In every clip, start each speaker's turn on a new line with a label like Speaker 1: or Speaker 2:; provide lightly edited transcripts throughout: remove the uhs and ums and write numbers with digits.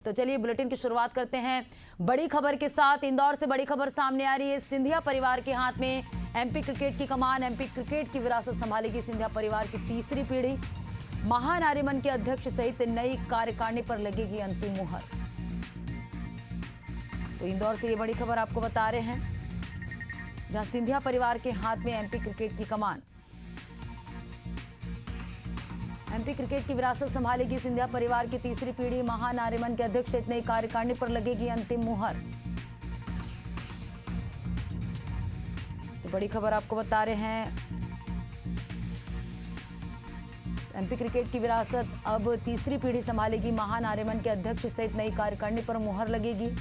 Speaker 1: तो चलिए बुलेटिन की शुरुआत करते हैं बड़ी खबर के साथ। इंदौर से बड़ी खबर सामने आ रही है। सिंधिया परिवार के हाथ में एमपी क्रिकेट की कमान, एमपी क्रिकेट की विरासत संभालेगी सिंधिया परिवार की तीसरी पीढ़ी। महानारिमन के अध्यक्ष सहित नई कार्यकारिणी पर लगेगी अंतिम मुहर। तो इंदौर से ये बड़ी खबर आपको बता रहे हैं, जहां सिंधिया परिवार के हाथ में एमपी क्रिकेट की कमान, एमपी क्रिकेट की विरासत संभालेगी सिंधिया परिवार की तीसरी पीढ़ी। महानारिमन के अध्यक्ष सहित नई कार्यकारिणी पर लगेगी अंतिम मुहर। तो बड़ी खबर आपको बता रहे हैं, एमपी क्रिकेट की विरासत अब तीसरी पीढ़ी संभालेगी। महानारिमन के अध्यक्ष सहित नई कार्यकारिणी पर मुहर लगेगी।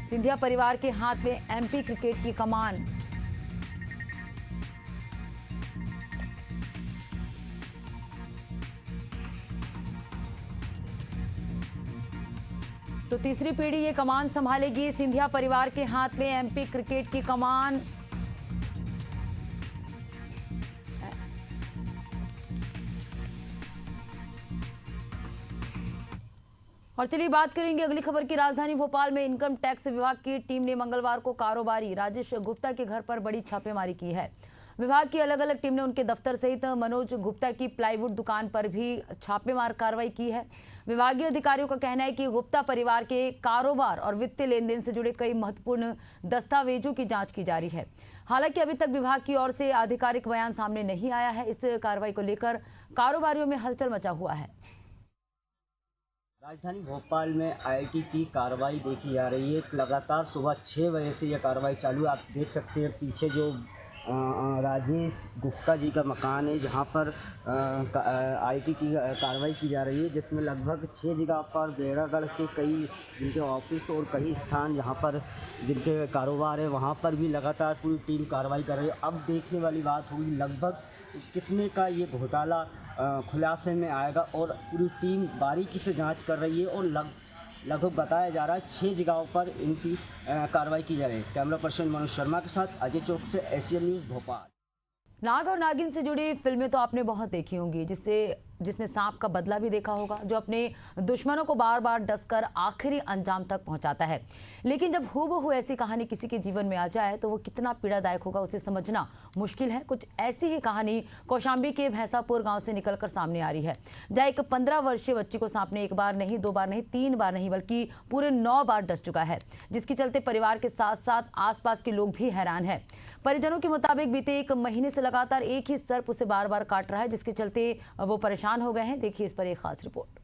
Speaker 1: सिंधिया परिवार के हाथ में एमपी क्रिकेट की कमान। तो तीसरी पीढ़ी ये कमान संभालेगी। सिंधिया परिवार के हाथ में एमपी क्रिकेट की कमान। और चलिए बात करेंगे अगली खबर की। राजधानी भोपाल में इनकम टैक्स विभाग की टीम ने मंगलवार को कारोबारी राजेश गुप्ता के घर पर बड़ी छापेमारी की है। विभाग की अलग अलग टीम ने उनके दफ्तर सहित मनोज गुप्ता की प्लाईवुड दुकान पर भी छापेमार कार्रवाई की है। विभागीय अधिकारियों का कहना है कि गुप्ता परिवार के कारोबार और वित्तीय लेन देन से जुड़े कई महत्वपूर्ण दस्तावेजों की जांच की जा रही है। हालांकि अभी तक विभाग की ओर से आधिकारिक बयान सामने नहीं आया है। इस कार्रवाई को लेकर कारोबारियों में हलचल मचा हुआ है।
Speaker 2: राजधानी भोपाल में आईटी की कार्रवाई देखी जा रही है। लगातार सुबह 6 बजे से यह कार्रवाई चालू है। आप देख सकते हैं पीछे जो राजेश गुप्ता जी का मकान है, जहां पर आईटी की कार्रवाई की जा रही है, जिसमें लगभग 6 जगह पर बेड़ागढ़ के कई जिनके ऑफिस और कई स्थान जहां पर जिनके कारोबार है, वहां पर भी लगातार पूरी टीम कार्रवाई कर रही है। अब देखने वाली बात होगी लगभग कितने का ये घोटाला खुलासे में आएगा, और पूरी टीम बारीकी से जांच कर रही है और लगभग बताया जा रहा है 6 जगहों पर इनकी कार्रवाई की जा रही है। कैमरा पर्सन मनोज शर्मा के साथ अजय चौक से एशियन न्यूज़ भोपाल।
Speaker 1: नाग और नागिन से जुड़ी फिल्में तो आपने बहुत देखी होंगी, जिसमें सांप का बदला भी देखा होगा, जो अपने दुश्मनों को बार बार डसकर आखिरी अंजाम तक पहुंचाता है। लेकिन जब हूबहू ऐसी कहानी किसी के जीवन में आ जाए तो वो कितना पीड़ादायक होगा, उसे समझना मुश्किल है। कुछ ऐसी ही कहानी कौशाम्बी के भैंसापुर गांव से निकलकर सामने आ रही है, जहां एक 15 वर्षीय बच्ची को सांप ने 1 बार नहीं, 2 बार नहीं, 3 बार नहीं, बल्कि पूरे 9 बार डस चुका है, जिसके चलते परिवार के साथ साथ आसपास के लोग भी हैरान हैं। परिजनों के मुताबिक बीते 1 महीने से लगातार एक ही सर्प उसे बार बार काट रहा है, जिसके चलते वो परेशान हो गए हैं। देखिए इस पर एक खास रिपोर्ट।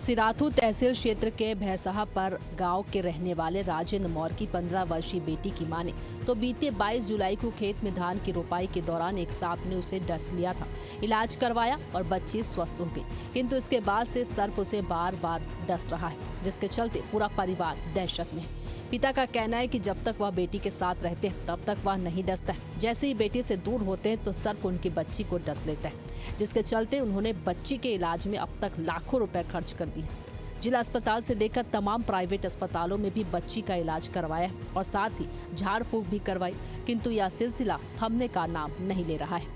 Speaker 3: सिराथू तहसील क्षेत्र के भैंसहा पर गांव के रहने वाले राजेंद्र मौर्य की 15 वर्षीय बेटी की माने तो बीते 22 जुलाई को खेत में धान की रोपाई के दौरान एक सांप ने उसे डस लिया था। इलाज करवाया और बच्ची स्वस्थ हो गई, किंतु इसके बाद से सर्प उसे बार बार डस रहा है, जिसके चलते पूरा परिवार दहशत में है। पिता का कहना है कि जब तक वह बेटी के साथ रहते हैं तब तक वह नहीं डसता है। जैसे ही बेटी से दूर होते हैं तो सर्प उनकी बच्ची को डस लेता है, जिसके चलते उन्होंने बच्ची के इलाज में अब तक लाखों रुपए खर्च कर दिए। जिला अस्पताल से लेकर तमाम प्राइवेट अस्पतालों में भी बच्ची का इलाज करवाया और साथ ही झाड़ फूंक भी करवाई, किंतु यह सिलसिला थमने का नाम नहीं ले रहा है।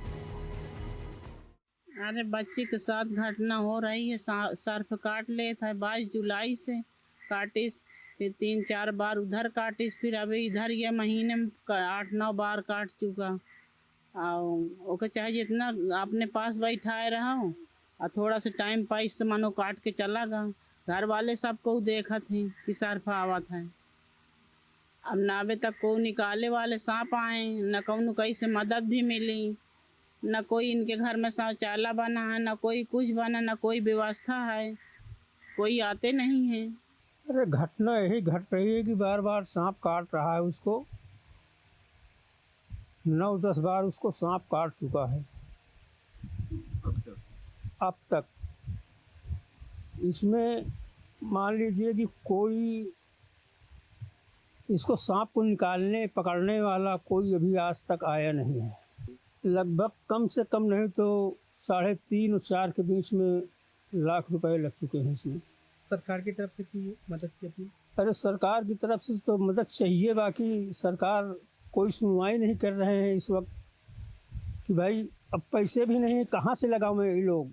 Speaker 4: अरे बच्ची के साथ घटना हो रही है, सर्प काट लेता है। 22 जुलाई से काटिस, फिर 3-4 बार उधर काटिस, फिर अभी इधर ये महीने में 8-9 बार काट चुका। ओके चाहे जितना अपने पास बैठाए रहा हूँ और थोड़ा सा टाइम पाइस तो मानो काट के चला गया। घर वाले सबको देखत हैं कि सर्प आवत है। अब ना अभी तक को निकाले वाले सांप आए, न कौन कहीं से मदद भी मिली, न कोई इनके घर में शौचालय बना है, न कोई कुछ बना, न कोई व्यवस्था है, कोई आते नहीं है।
Speaker 5: अरे घटना यही घट रही है कि बार बार सांप काट रहा है उसको। 9-10 बार उसको सांप काट चुका है अब तक। इसमें मान लीजिए कि कोई इसको सांप को निकालने पकड़ने वाला कोई अभी आज तक आया नहीं है। लगभग कम से कम नहीं तो 3.5 और 4 के बीच में लाख रुपए लग चुके हैं इसमें।
Speaker 6: सरकार की तरफ से की मदद की अपनी
Speaker 5: अरे सरकार की तरफ से तो मदद चाहिए, बाकी सरकार कोई सुनवाई नहीं कर रहे हैं इस वक्त कि भाई अब पैसे भी नहीं, कहाँ से लगाऊं ये लोग।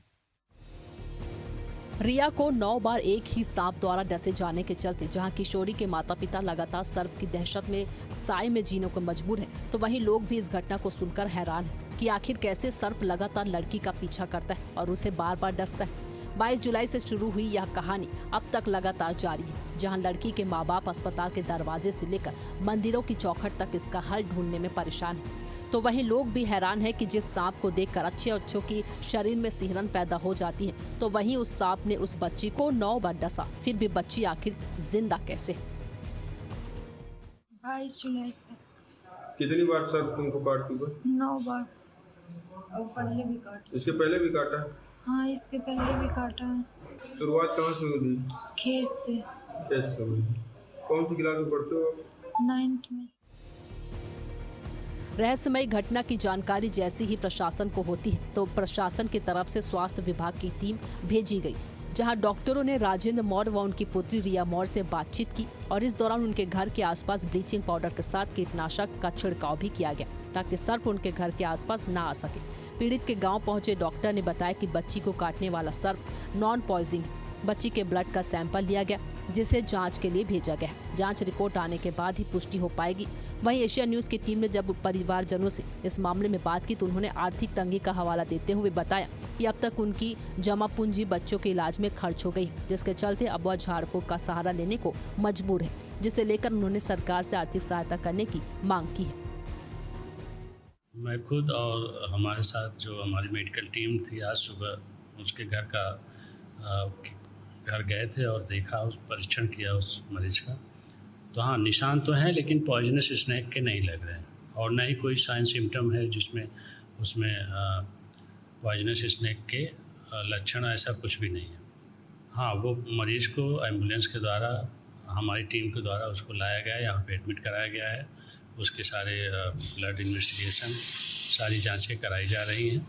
Speaker 3: रिया को 9 बार एक ही सांप द्वारा डसे जाने के चलते जहां किशोरी के माता पिता लगातार सर्प की दहशत में साए में जीने को मजबूर है, तो वहीं लोग भी इस घटना को सुनकर हैरान है कि आखिर कैसे सर्प लगातार लड़की का पीछा करता है और उसे बार बार डसता है। 22 जुलाई से शुरू हुई यह कहानी अब तक लगातार जारी है, जहां लड़की के माँ बाप अस्पताल के दरवाजे से लेकर मंदिरों की चौखट तक इसका हल ढूंढने में परेशान है। तो वहीं लोग भी हैरान है कि जिस सांप को देखकर अच्छों की शरीर में सिहरन पैदा हो जाती है, तो वहीं उस सांप ने उस बच्ची को 9 बार डसा, फिर भी बच्ची आखिर जिंदा कैसे है।
Speaker 6: 22 जुलाई से
Speaker 7: कितनी बार सर तुमको काट चुका?
Speaker 6: 9 बार। और पहले भी काटा।
Speaker 7: इसके पहले भी काटा?
Speaker 6: हाँ, इसके पहले भी काटा है।
Speaker 7: शुरुआत कहाँ से हुई?
Speaker 6: खेत से।
Speaker 7: खेत से हुई। कौन सी क्लास में पढ़ते हो?
Speaker 6: 9th में।
Speaker 3: रहस्यमयी घटना की जानकारी जैसी ही प्रशासन को होती है, तो प्रशासन की तरफ से स्वास्थ्य विभाग की टीम भेजी गई, जहां डॉक्टरों ने राजेंद्र मौर्य व उनकी पुत्री रिया मौर्य से बातचीत की और इस दौरान उनके घर के आसपास ब्लीचिंग पाउडर के साथ कीटनाशक का छिड़काव भी किया गया ताकि सर्प उनके घर के आसपास ना आ सके। पीड़ित के गांव पहुंचे डॉक्टर ने बताया कि बच्ची को काटने वाला सर्प नॉन पॉइजनिंग है। बच्ची के ब्लड का सैंपल लिया गया, जिसे जांच के लिए भेजा गया। जांच रिपोर्ट आने के बाद ही पुष्टि हो पाएगी। वहीं एशिया न्यूज़ की टीम ने जब परिवारजनों से इस मामले में बात की तो उन्होंने आर्थिक तंगी का हवाला देते हुए बताया कि अब तक उनकी जमा पूंजी बच्चों के इलाज में खर्च हो गई, जिसके चलते अब वह झाड़ फूक का सहारा लेने को मजबूर है, जिसे लेकर उन्होंने सरकार से आर्थिक सहायता करने की मांग की है।
Speaker 8: मैं खुद और हमारे साथ जो हमारी मेडिकल टीम थी, आज सुबह उसके घर गए थे और देखा, उस परीक्षण किया उस मरीज का। तो हाँ, निशान तो हैं लेकिन पॉइजनस स्नेक के नहीं लग रहे हैं और न ही कोई साइन सिम्टम है जिसमें उसमें पॉइजनस स्नेक के लक्षण ऐसा कुछ भी नहीं है। हाँ, वो मरीज को एम्बुलेंस के द्वारा, हमारी टीम के द्वारा उसको लाया गया है, यहाँ पे एडमिट कराया गया है। उसके सारे ब्लड इन्वेस्टिगेशन, सारी जांचें कराई जा रही हैं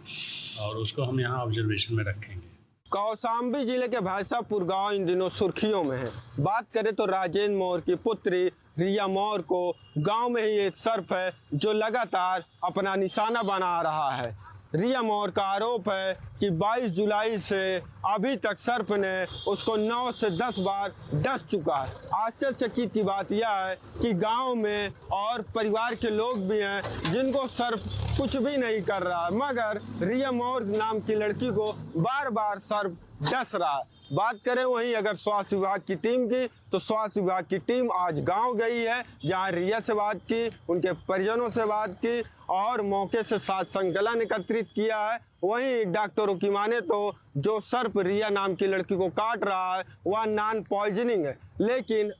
Speaker 8: और उसको हम यहाँ ऑब्जर्वेशन में रखेंगे।
Speaker 7: कौशाम्बी जिले के भाईसापुर गांव इन दिनों सुर्खियों में है। बात करें तो राजेंद्र मौर्य की पुत्री रिया मौर्य को गांव में ही एक सर्प है जो लगातार अपना निशाना बना रहा है। रिया मौर्य का आरोप है कि 22 जुलाई से अभी तक सर्प ने उसको 9 से 10 बार डस चुका है। आश्चर्यचकित की बात यह है कि गांव में और परिवार के लोग भी हैं जिनको सर्प कुछ भी नहीं कर रहा है, मगर रिया मौर्य नाम की लड़की को बार बार सर्प डस रहा है। बात करें वहीं अगर स्वास्थ्य विभाग की टीम की, तो स्वास्थ्य विभाग की टीम आज गांव गई है, जहां रिया से बात की, उनके परिजनों से बात की और मौके से साथ संकलन एकत्रित किया है। वहीं डॉक्टरों की माने तो जो सर्प रिया नाम की लड़की को काट रहा है वह नॉन पॉइजनिंग है, लेकिन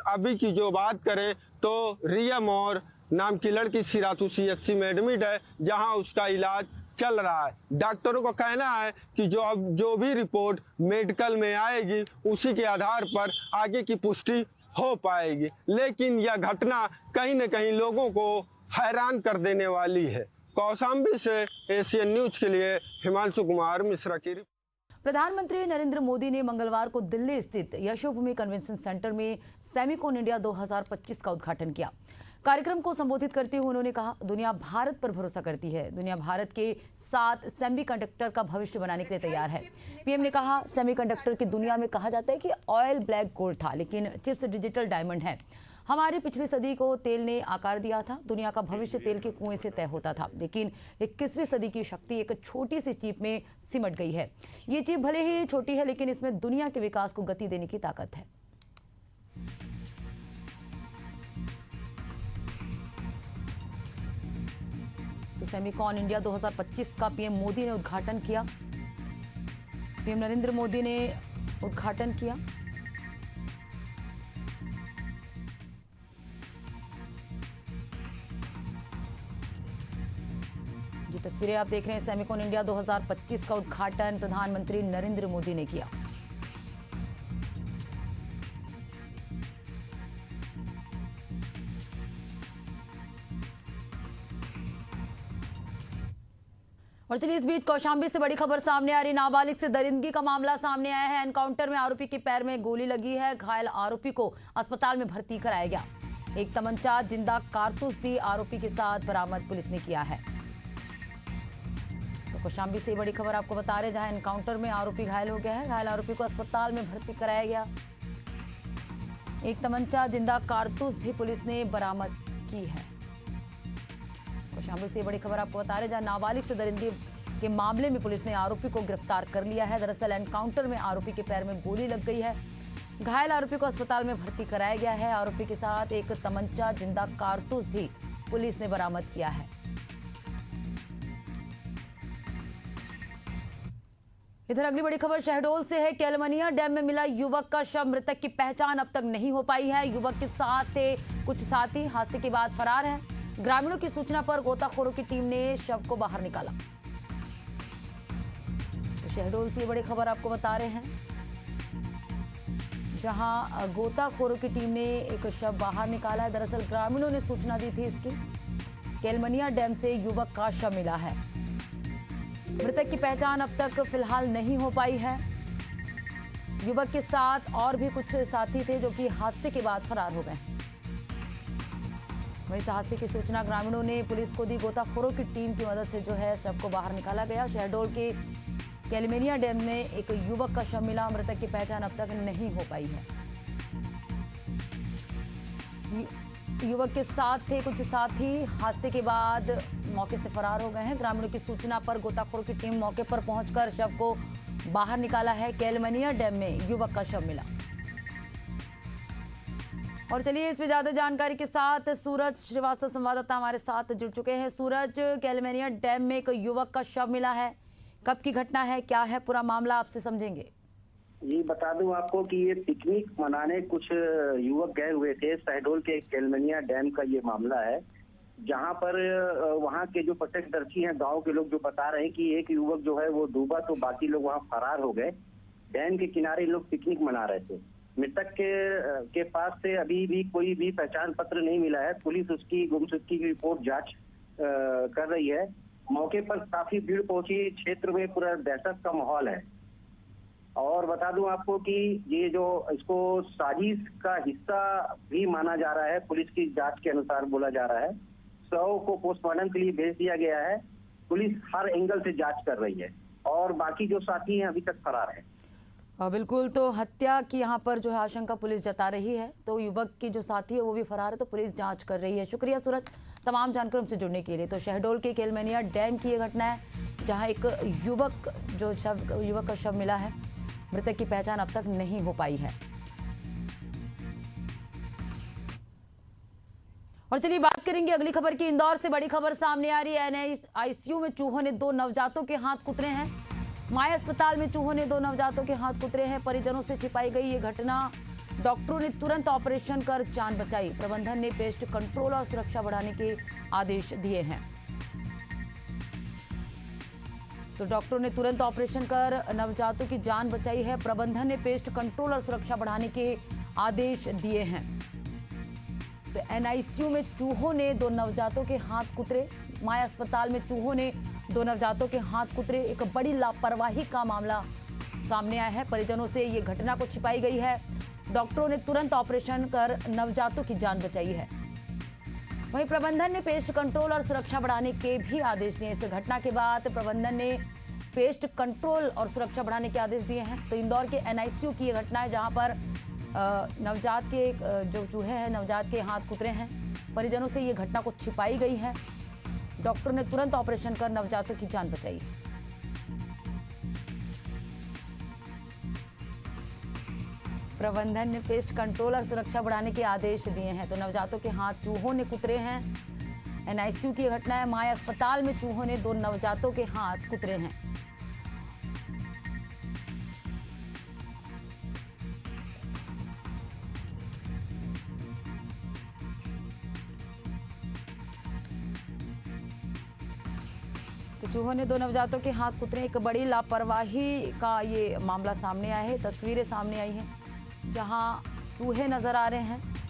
Speaker 7: अभी की जो बात करें तो रिया मौर्य नाम की लड़की सिराथू CHC में एडमिट है, जहां उसका इलाज चल रहा है। डॉक्टरों का कहना है कि जो भी रिपोर्ट मेडिकल में आएगी उसी के आधार पर आगे की पुष्टि हो पाएगी, लेकिन यह घटना कहीं न कहीं लोगों को हैरान कर देने वाली है। कौशाम्बी से एशियन न्यूज के लिए हिमांशु कुमार मिश्रा की रिपोर्ट।
Speaker 1: प्रधानमंत्री नरेंद्र मोदी ने मंगलवार को दिल्ली स्थित यशोभूमि कन्वेंशन सेंटर में सेमिकॉन इंडिया 2025 का उद्घाटन किया। कार्यक्रम को संबोधित करते हुए उन्होंने कहा, दुनिया भारत पर भरोसा करती है। दुनिया भारत के साथ सेमीकंडक्टर का भविष्य बनाने के लिए तैयार है। पीएम ने कहा, सेमीकंडक्टर की दुनिया में कहा जाता है कि ऑयल ब्लैक गोल्ड था, लेकिन चिप्स डिजिटल डायमंड है। हमारी पिछली सदी को तेल ने आकार दिया था। दुनिया का भविष्य तेल के कुएं से तय होता था, लेकिन 21वीं सदी की शक्ति एक छोटी सी चिप में सिमट गई है। ये चिप भले ही छोटी है, लेकिन इसमें दुनिया के विकास को गति देने की ताकत है। तो सेमिकॉन इंडिया 2025 का पीएम मोदी ने उद्घाटन किया। पीएम नरेंद्र मोदी ने उद्घाटन किया। ये तस्वीरें आप देख रहे हैं, सेमिकॉन इंडिया 2025 का उद्घाटन प्रधानमंत्री नरेंद्र मोदी ने किया। और चलिए इस बीच कौशाम्बी से बड़ी खबर सामने आ रही। नाबालिग से दरिंदगी का मामला सामने आया है। एनकाउंटर में आरोपी के पैर में गोली लगी है। घायल आरोपी को अस्पताल में भर्ती कराया गया। एक तमंचा, जिंदा कारतूस भी आरोपी के साथ बरामद पुलिस ने किया है। तो कौशाम्बी से बड़ी खबर आपको बता रहे, जहां एनकाउंटर में आरोपी घायल हो गया है। घायल आरोपी को अस्पताल में भर्ती कराया गया। एक तमंचा, जिंदा कारतूस भी पुलिस ने बरामद की है। कौशाम्बी से बड़ी खबर आपको बता रहे, जहां नाबालिग से दरिंदगी के मामले में पुलिस ने आरोपी को गिरफ्तार कर लिया है। दरअसल एनकाउंटर में आरोपी के पैर में गोली लग गई है। घायल आरोपी को अस्पताल में भर्ती कराया गया है। आरोपी के साथ एक तमंचा, जिंदा कारतूस भी पुलिस ने बरामद किया है। इधर अगली बड़ी खबर शहडोल से है। केलमनिया डैम में मिला युवक का शव। मृतक की पहचान अब तक नहीं हो पाई है। युवक के साथ थे कुछ साथी, हादसे के बाद फरार हैं। ग्रामीणों की सूचना पर गोताखोरों की टीम ने शव को बाहर निकाला। तो शहडोल से ये बड़ी खबर आपको बता रहे हैं, जहां गोताखोरों की टीम ने एक शव बाहर निकाला है। दरअसल ग्रामीणों ने सूचना दी थी इसकी। केलमनिया डैम से युवक का शव मिला है। मृतक की पहचान अब तक फिलहाल नहीं हो पाई है। युवक के साथ और भी कुछ साथी थे जो कि हादसे के बाद फरार हो गए। वहीं हादसे की सूचना ग्रामीणों ने पुलिस को दी। गोताखोरों की टीम की मदद से जो है शव को बाहर निकाला गया। शहडोल के केलमेनिया डैम में एक युवक का शव मिला। मृतक की पहचान अब तक नहीं हो पाई है। युवक के साथ थे कुछ साथी, हादसे के बाद मौके से फरार हो गए हैं। ग्रामीणों की सूचना पर गोताखोरों की टीम मौके पर पहुंचकर शव को बाहर निकाला है। केलमनिया डैम में युवक का शव मिला। और चलिए इस पे ज्यादा जानकारी के साथ सूरज श्रीवास्तव संवाददाता हमारे साथ जुड़ चुके हैं। सूरज, केलमनिया डैम में एक युवक का शव मिला है, कब की घटना है, क्या है पूरा मामला, आपसे समझेंगे।
Speaker 9: जी बता दूं आपको कि ये पिकनिक मनाने कुछ युवक गए हुए थे। शहडोल के केलमनिया डैम का ये मामला है, जहां पर वहां के जो प्रत्यक्षदर्शी हैं, गांव के लोग जो बता रहे हैं कि एक युवक जो है वो डूबा तो बाकी लोग वहां फरार हो गए। डैम के किनारे लोग पिकनिक मना रहे थे। मृतक के पास से अभी भी कोई भी पहचान पत्र नहीं मिला है। पुलिस उसकी गुमशुदगी की रिपोर्ट जांच कर रही है। मौके पर काफी भीड़ पहुंची। क्षेत्र में पूरा दहशत का माहौल है। और बता दूं आपको कि ये जो इसको साजिश का हिस्सा भी माना जा रहा है। पुलिस की जांच के अनुसार बोला जा रहा है। शव को पोस्टमार्टम के लिए भेज दिया गया है। पुलिस हर एंगल से जांच कर रही है और बाकी जो साथी हैं अभी तक फरार हैं।
Speaker 1: बिल्कुल, तो हत्या की यहाँ पर जो है आशंका पुलिस जता रही है। तो युवक की जो साथी है वो भी फरार है, तो पुलिस जांच कर रही है। शुक्रिया सूरज तमाम जानकारी हमसे जुड़ने के लिए। तो शहडोल के केलमेनिया डैम की ये घटना है, जहाँ एक युवक का शव मिला है। मृतक की पहचान अब तक नहीं हो पाई है। और चलिए बात करेंगे अगली खबर की। इंदौर से बड़ी खबर सामने आ रही है। एनआईसीयू में चूहों ने 2 नवजातों के हाथ कुतरे हैं। माया अस्पताल में चूहों ने 2 नवजातों के हाथ कुतरे हैं। परिजनों से छिपाई गई ये घटना। डॉक्टरों ने तुरंत ऑपरेशन कर जान बचाई। प्रबंधन ने पेस्ट कंट्रोल और सुरक्षा बढ़ाने के आदेश दिए हैं। तो डॉक्टरों ने तुरंत ऑपरेशन कर नवजातों की जान बचाई है। प्रबंधन ने पेस्ट कंट्रोल और सुरक्षा बढ़ाने के आदेश दिए हैं। तो एनआईसीयू में चूहों ने 2 नवजातों के हाथ कुतरे। माया अस्पताल में चूहों ने 2 नवजातों के हाथ कुतरे। एक बड़ी लापरवाही का मामला सामने आया है। परिजनों से ये घटना को छिपाई गई है। डॉक्टरों ने तुरंत ऑपरेशन कर नवजातों की जान बचाई है। वहीं प्रबंधन ने पेस्ट कंट्रोल और सुरक्षा बढ़ाने के भी आदेश दिए। इस घटना के बाद प्रबंधन ने पेस्ट कंट्रोल और सुरक्षा बढ़ाने के आदेश दिए हैं। तो इंदौर के एनआईसीयू की ये घटना है, जहां पर नवजात के जो चूहे हैं, नवजात के हाथ कुतरे हैं। परिजनों से ये घटना को छिपाई गई है। डॉक्टर ने तुरंत ऑपरेशन कर नवजातों की जान बचाई। प्रबंधन ने पेस्ट कंट्रोल और सुरक्षा बढ़ाने के आदेश दिए हैं। तो नवजातों के हाथ चूहों ने कुतरे हैं। एनआईसीयू की घटना है। माया अस्पताल में चूहों ने 2 नवजातों के हाथ कुतरे हैं। तो चूहों ने 2 नवजातों के हाथ कुतरे। एक बड़ी लापरवाही का ये मामला सामने आया है। तस्वीरें सामने आई हैं, जहां चूहे नजर आ रहे हैं।